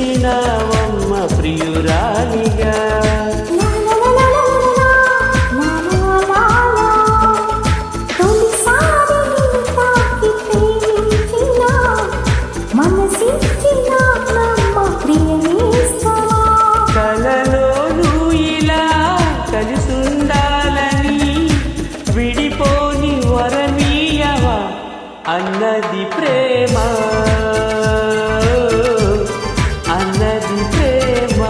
ప్రేమించినావమ్మ ప్రియురాలిగా. కలలోను ఇలా కలిసుండాలని విడిపోని వరమీయవా అన్నది ప్రేమ, అన్నది ప్రేమ.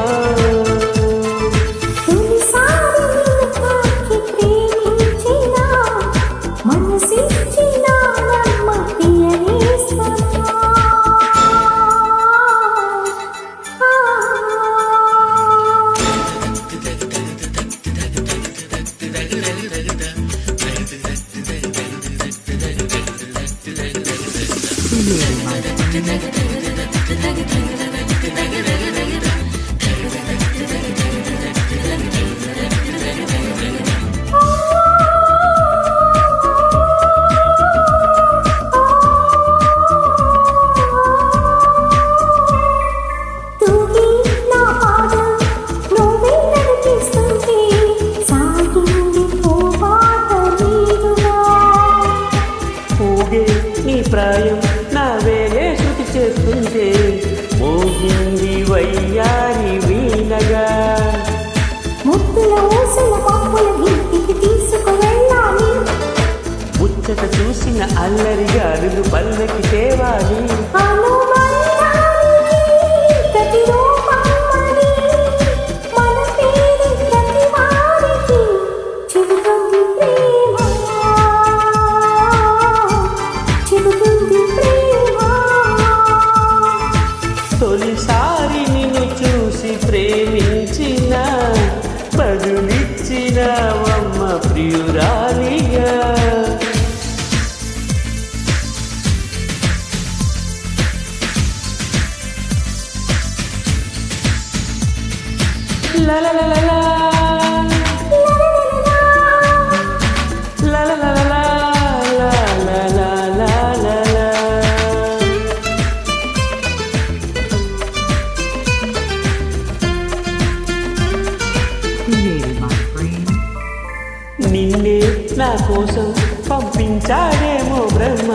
నీ ప్రాయం నా వేరే శృతి చేస్తుంటే మోగింది వయ్యారి వీణగా. ముచ్చట చూసిన అల్లరి గారులు పల్లకి తేవాలి. తొలిసారి నిన్ను చూసి ప్రేమించిన బదులిచ్చినవమ్మ ప్రియురాలిగా. లా లా లా లా లా లా లా లా నిన్నే నా కోసం పంపించాడేమో బ్రహ్మ,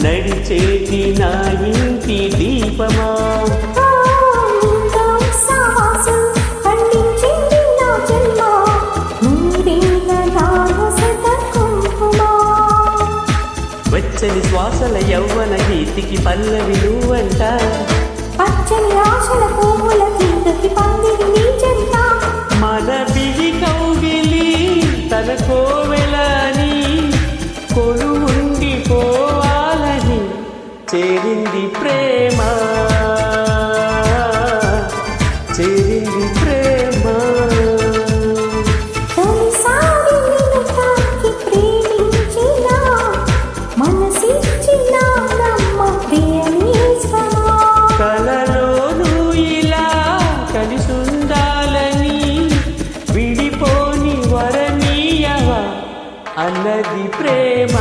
నడిచేటి నా ఇంటి దీపమా. వెచ్చని శ్వాసల యౌవన గీతికి పల్లవి నువ్వంట, పచ్చని ఆశల పువ్వుల గీతకి పందిరి నీ చెంత. మన బిగి కౌగిలి తన కోవెలని కొలువుండి పోవాలని చేరింది ప్రేమ, చేరింది ప్రేమ. కలలోను ఇలా కలిసుండాలని విడిపోని వరమీయవా అన్నది ప్రేమ.